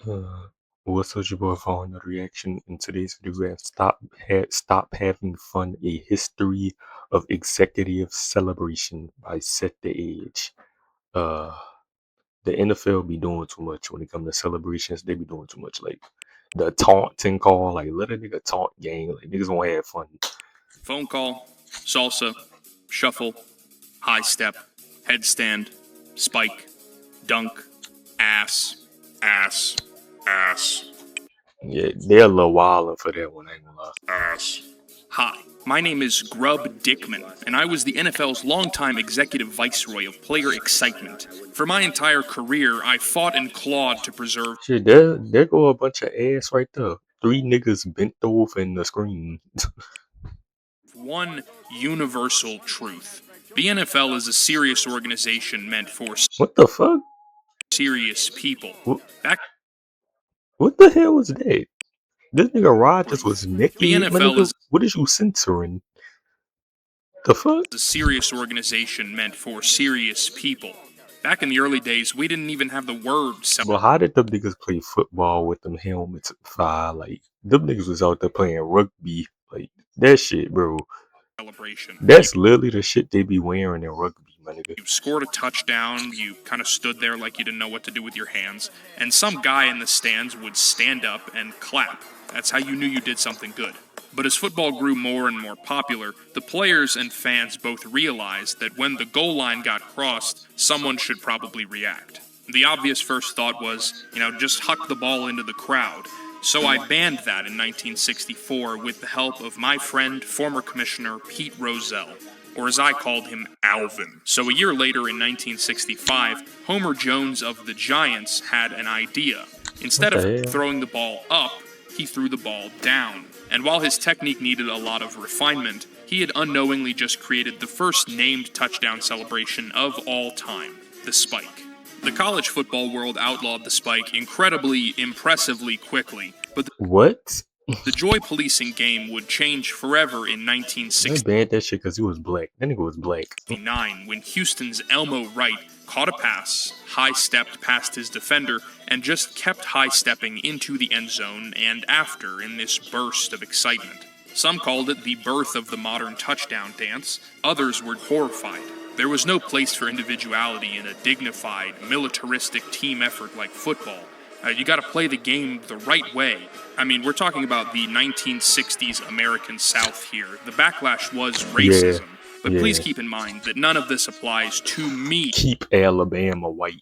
Uh, what's up, your boy for another reaction? In today's video, we have Stop Having Fun, a history of executive celebration by Set the Edge. Uh, the NFL be doing too much when it comes to celebrations. They be doing too much, like the taunting call, like let a nigga taunt gang, like niggas won't have fun. Phone call, salsa, shuffle, high step, headstand, spike, dunk, ass, ass, ass, Yeah, they're a little wildin' for that one, I ain't gonna lie. ass. Hi, my name is Grub Dickman, and I was the NFL's longtime executive viceroy of player excitement. For my entire career, I fought and clawed to preserve Shit, there go a bunch of ass right there. Three niggas bent over in the screen. one universal truth. The NFL is a serious organization meant for What the fuck? serious people. What, Back what the hell was that? This nigga Rogers was the naked, my NFL nigga. is What is you censoring? The fuck? a serious organization meant for serious people. Back in the early days, we didn't even have the word But how did them niggas play football with them helmets fire? Like, them niggas was out there playing rugby. Like, that shit, bro. celebration. That's literally the shit they be wearing in rugby, my nigga. You scored a touchdown, you kind of stood there like you didn't know what to do with your hands, and some guy in the stands would stand up and clap. That's how you knew you did something good. But as football grew more and more popular, the players and fans both realized that when the goal line got crossed, someone should probably react. The obvious first thought was, just huck the ball into the crowd. So I banned that in 1964 with the help of my friend, former commissioner Pete Rozelle, or as I called him, Alvin. So a year later in 1965, Homer Jones of the Giants had an idea. Instead of throwing the ball up, he threw the ball down. And while his technique needed a lot of refinement, he had unknowingly just created the first named touchdown celebration of all time, the spike. The college football world outlawed the spike incredibly, impressively quickly, but What? the joy policing game would change forever in I 1969 banned that shit because he was black. That nigga was black. when Houston's Elmo Wright caught a pass, high-stepped past his defender, and just kept high-stepping into the end zone and after in this burst of excitement. Some called it the birth of the modern touchdown dance, others were horrified. There was no place for individuality in a dignified, militaristic team effort like football. You gotta play the game the right way. I mean, we're talking about the 1960s American South here. The backlash was racism. But please keep in mind that none of this applies to me. Keep Alabama white.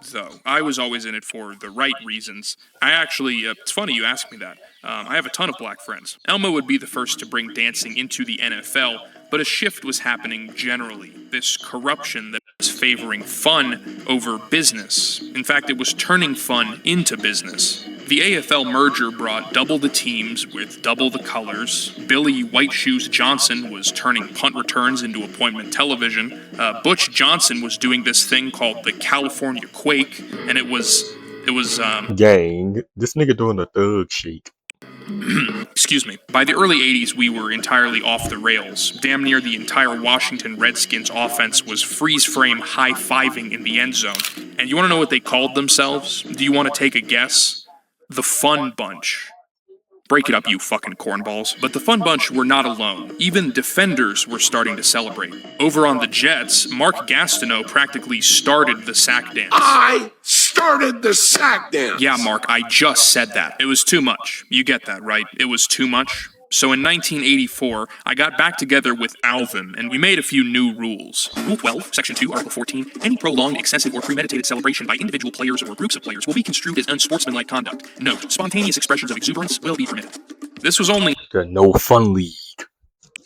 So, I was always in it for the right reasons. I actually, it's funny you asked me that. I have a ton of black friends. Elmo would be the first to bring dancing into the NFL, but a shift was happening generally. This corruption that was favoring fun over business. In fact, it was turning fun into business. The AFL merger brought double the teams with double the colors. Billy White Shoes Johnson was turning punt returns into appointment television. Butch Johnson was doing this thing called the California Quake, and it was gang. This nigga doing a thug shake. excuse me. By the early 80s, we were entirely off the rails. Damn near the entire Washington Redskins offense was freeze-frame high-fiving in the end zone. And you want to know what they called themselves? Do you want to take a guess? The Fun Bunch. Break it up, you fucking cornballs. But the Fun Bunch were not alone. Even defenders were starting to celebrate. Over on the Jets, Mark Gastineau practically started the sack dance. I started the sack dance. Yeah, Mark, I just said that. It was too much. You get that, right? It was too much. So in 1984, I got back together with Alvin, and we made a few new rules. Rule 12, Section 2, Article 14, any prolonged, excessive, or premeditated celebration by individual players or groups of players will be construed as unsportsmanlike conduct. Note, spontaneous expressions of exuberance will be permitted. This was only The No Fun League.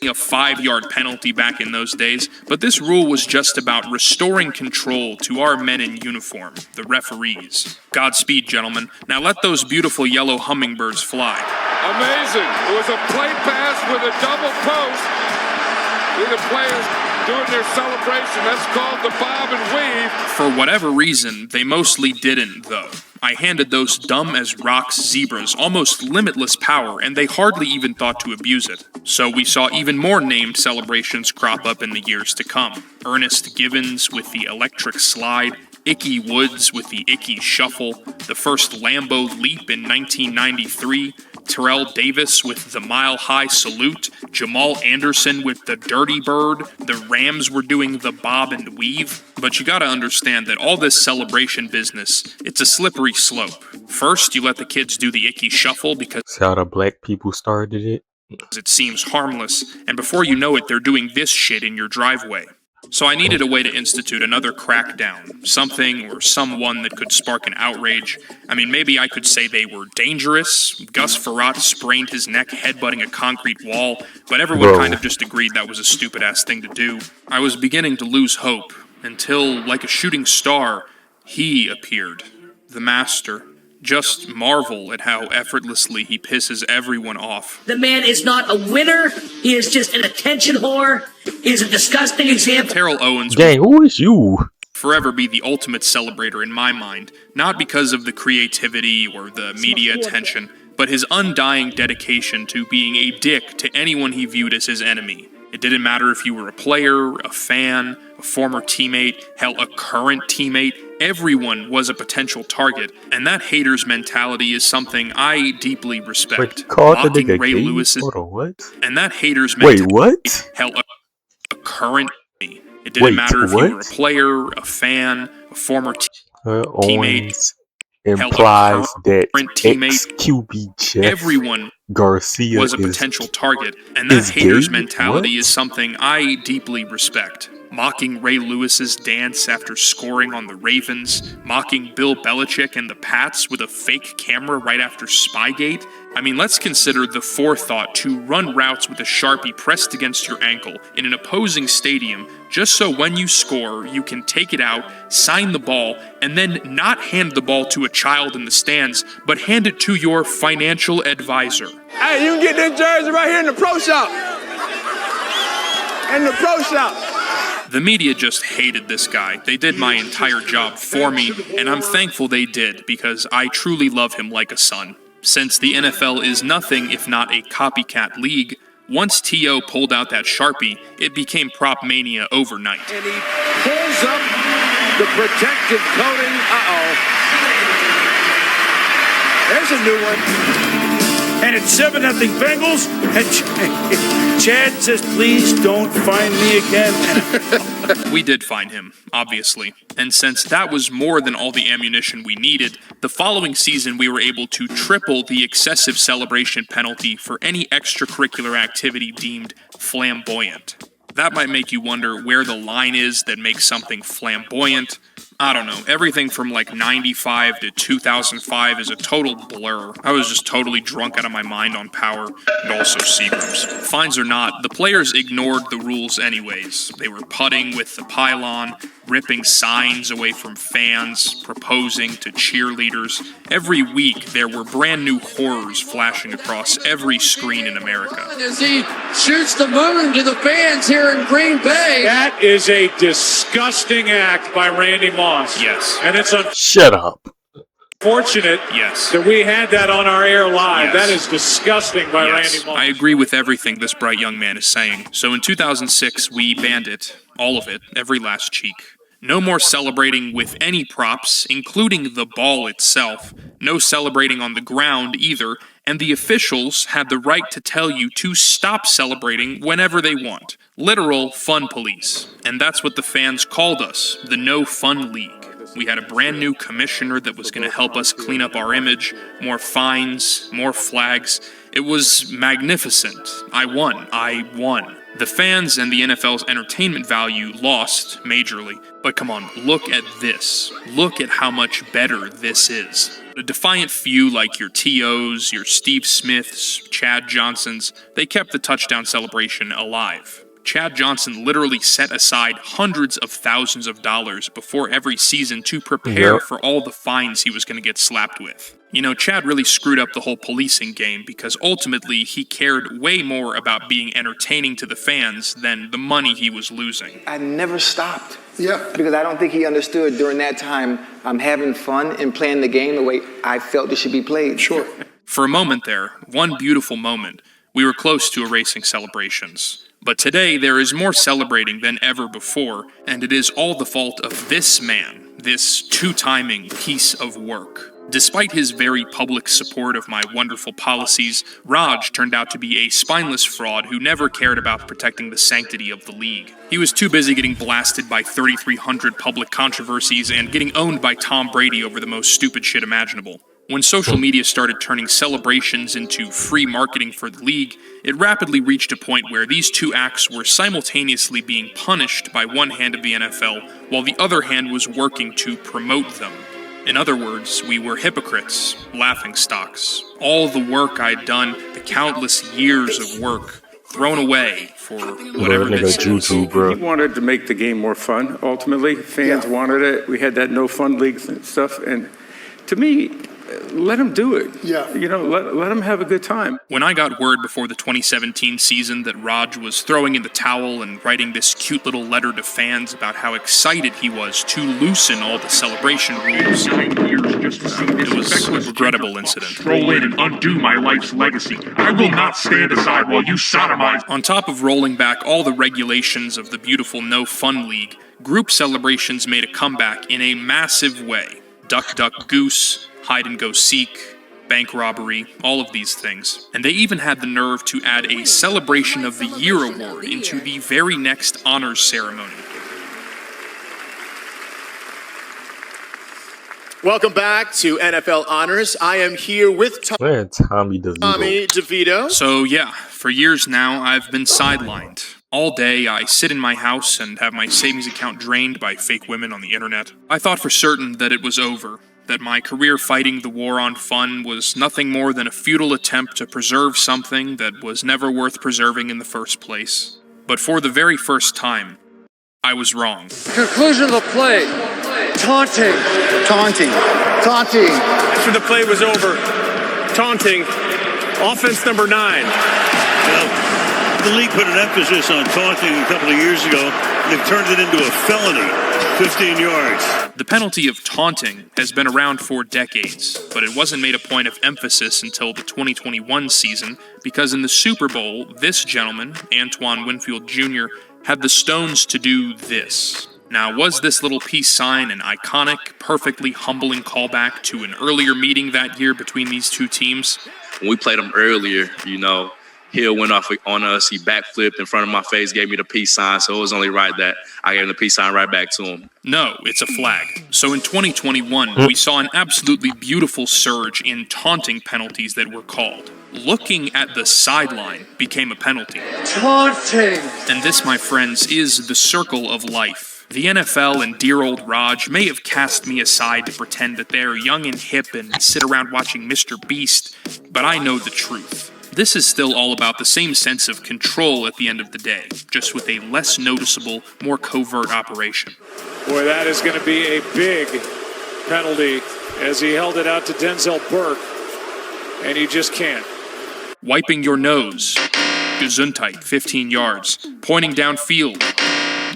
a 5-yard penalty back in those days, but this rule was just about restoring control to our men in uniform, the referees. Godspeed, gentlemen. Now let those beautiful yellow hummingbirds fly. Amazing. It was a play pass with a double post. See the players doing their celebration. That's called the bob and weave. For whatever reason, they mostly didn't, though. I handed those dumb as rocks zebras almost limitless power, and they hardly even thought to abuse it. So we saw even more named celebrations crop up in the years to come. Ernest Givens with the electric slide, Ickey Woods with the Ickey Shuffle, the first Lambeau Leap in 1993, Terrell Davis with the Mile High Salute, Jamal Anderson with the Dirty Bird, the Rams were doing the Bob and Weave. But you gotta understand that all this celebration business, it's a slippery slope. First, you let the kids do the Ickey Shuffle because See how the black people started it? it seems harmless, and before you know it, they're doing this shit in your driveway. So I needed a way to institute another crackdown, something or someone that could spark an outrage. I mean, maybe I could say they were dangerous. Gus Farrat sprained his neck headbutting a concrete wall, but everyone kind of just agreed that was a stupid-ass thing to do. I was beginning to lose hope, until, like a shooting star, he appeared. The master. Just marvel at how effortlessly he pisses everyone off. The man is not a winner. He is just an attention whore. He is a disgusting example. Terrell Owens Dang, who is you? forever be the ultimate celebrator in my mind, not because of the creativity or the media attention, but his undying dedication to being a dick to anyone he viewed as his enemy. It didn't matter if you were a player, a fan, a former teammate, hell, a current teammate. Everyone was a potential target, and that hater's mentality is something I deeply respect. Wait, you called the nigga Ray gay? Lewis's, Hold on, what? and that hater's Wait, mentality, what? hell, a current teammate. It didn't matter if you were a player, a fan, a former teammate. Owens implies that teammate, ex-QB Jeff everyone Garcia was a potential target, and that is hater's gay? mentality What? is something I deeply respect. Mocking Ray Lewis's dance after scoring on the Ravens, mocking Bill Belichick and the Pats with a fake camera right after Spygate. I mean, let's consider the forethought to run routes with a Sharpie pressed against your ankle in an opposing stadium just so when you score, you can take it out, sign the ball, and then not hand the ball to a child in the stands, but hand it to your financial advisor. Hey, you can get this jersey right here in the pro shop. In the pro shop. The media just hated this guy. They did my entire job for me, and I'm thankful they did because I truly love him like a son. Since the NFL is nothing if not a copycat league, once T.O. pulled out that Sharpie, it became prop mania overnight. And he pulls up the protective coating. There's a new one. And it's 7-0 Bengals. And Chad says, please don't find me again. We did find him, obviously. And since that was more than all the ammunition we needed, the following season we were able to triple the excessive celebration penalty for any extracurricular activity deemed flamboyant. That might make you wonder where the line is that makes something flamboyant. I don't know, everything from like 95 to 2005 is a total blur. I was just totally drunk out of my mind on power, and also Seagrams. Fines or not, the players ignored the rules anyways. They were putting with the pylon, ripping signs away from fans, proposing to cheerleaders. Every week, there were brand new horrors flashing across every screen in America. As he shoots the moon to the fans here in Green Bay. That is a disgusting act by Randy Moss. Yes. And it's Shut up. unfortunate Yes. that we had that on our air live. Yes. That is disgusting by Yes, Randy Moss. I agree with everything this bright young man is saying. So in 2006, we banned it. All of it. Every last cheek. No more celebrating with any props, including the ball itself. No celebrating on the ground either. And the officials had the right to tell you to stop celebrating whenever they want. Literal fun police. And that's what the fans called us, the No Fun League. We had a brand new commissioner that was going to help us clean up our image, more fines, more flags. It was magnificent. I won. The fans and the NFL's entertainment value lost majorly. But come on, look at this. Look at how much better this is. A defiant few like your T.O.'s, your Steve Smiths, Chad Johnsons, they kept the touchdown celebration alive. Chad Johnson literally set aside hundreds of thousands of dollars before every season to prepare for all the fines he was going to get slapped with. You know, Chad really screwed up the whole policing game because ultimately he cared way more about being entertaining to the fans than the money he was losing. I never stopped. Yeah. Because I don't think he understood during that time I'm having fun and playing the game the way I felt it should be played. Sure. For a moment there, one beautiful moment, we were close to erasing celebrations. But today there is more celebrating than ever before, and it is all the fault of this man, this two-timing piece of work. Despite his very public support of my wonderful policies, Raj turned out to be a spineless fraud who never cared about protecting the sanctity of the league. He was too busy getting blasted by 3,300 public controversies and getting owned by Tom Brady over the most stupid shit imaginable. When social media started turning celebrations into free marketing for the league, it rapidly reached a point where these two acts were simultaneously being punished by one hand of the NFL, while the other hand was working to promote them. In other words, we were hypocrites, laughingstocks. All the work I'd done, the countless years of work, thrown away for whatever this is. Juju, bro. He wanted to make the game more fun, ultimately. Fans wanted it. We had that no fun league stuff. And to me, let him do it. Yeah. You know, let him have a good time. When I got word before the 2017 season that Raj was throwing in the towel and writing this cute little letter to fans about how excited he was to loosen all the celebration rules, it was a regrettable incident. Roll in and undo my life's legacy. I will not stand aside while you sodomize. On top of rolling back all the regulations of the beautiful No Fun League, group celebrations made a comeback in a massive way. Duck, duck, goose, hide and go seek, bank robbery, all of these things. And they even had the nerve to add a Celebration of the Year award into the very next honors ceremony. Welcome back to NFL Honors. I am here with Tommy DeVito. So yeah, for years now, I've been sidelined. All day, I sit in my house and have my savings account drained by fake women on the internet. I thought for certain that it was over, that my career fighting the war on fun was nothing more than a futile attempt to preserve something that was never worth preserving in the first place. But for the very first time, I was wrong. Conclusion of the play. Taunting. Taunting. Taunting. After the play was over, taunting. Offense number 9. Well, the league put an emphasis on taunting a couple of years ago. They've turned it into a felony, 15 yards. The penalty of taunting has been around for decades, but it wasn't made a point of emphasis until the 2021 season, because in the Super Bowl, this gentleman, Antoine Winfield Jr., had the stones to do this. Now, was this little peace sign an iconic, perfectly humbling callback to an earlier meeting that year between these two teams? When we played him earlier, Hill went off on us. He backflipped in front of my face, gave me the peace sign, so it was only right that I gave him the peace sign right back to him. No, it's a flag. So in 2021, we saw an absolutely beautiful surge in taunting penalties that were called. Looking at the sideline became a penalty. Taunting! And this, my friends, is the circle of life. The NFL and dear old Raj may have cast me aside to pretend that they're young and hip and sit around watching Mr. Beast, but I know the truth. This is still all about the same sense of control at the end of the day, just with a less noticeable, more covert operation. Boy, that is going to be a big penalty as he held it out to Denzel Burke, and you just can't. Wiping your nose. Gesundheit, 15 yards. Pointing downfield.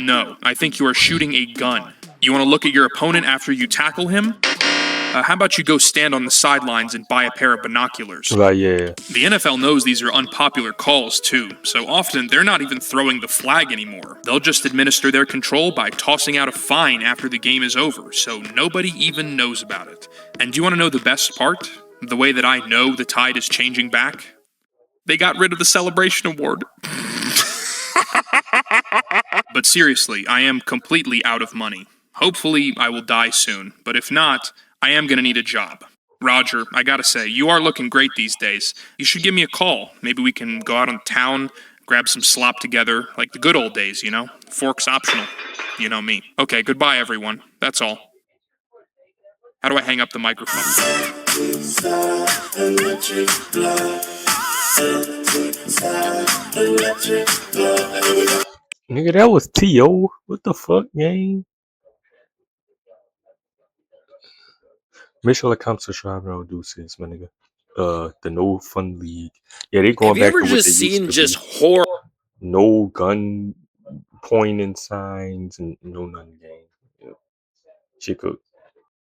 No, I think you are shooting a gun. You want to look at your opponent after you tackle him? How about you go stand on the sidelines and buy a pair of binoculars? Right, yeah. The NFL knows these are unpopular calls, too, so often they're not even throwing the flag anymore. They'll just administer their control by tossing out a fine after the game is over, so nobody even knows about it. And do you want to know the best part? The way that I know the tide is changing back? They got rid of the celebration award. But seriously, I am completely out of money. Hopefully, I will die soon, but if not, I am going to need a job. Roger, I gotta say, you are looking great these days. You should give me a call. Maybe we can go out on town, grab some slop together, like the good old days, Forks optional. You know me. Okay, goodbye, everyone. That's all. How do I hang up the microphone? Nigga, that was T.O. What the fuck, gang? Make sure to come subscribe and deuces, my nigga. The No Fun League. Yeah, they going back to what they used to be. Have you ever just seen just horror? No gun pointing signs and no nothing, gang. Yeah. Shit cook.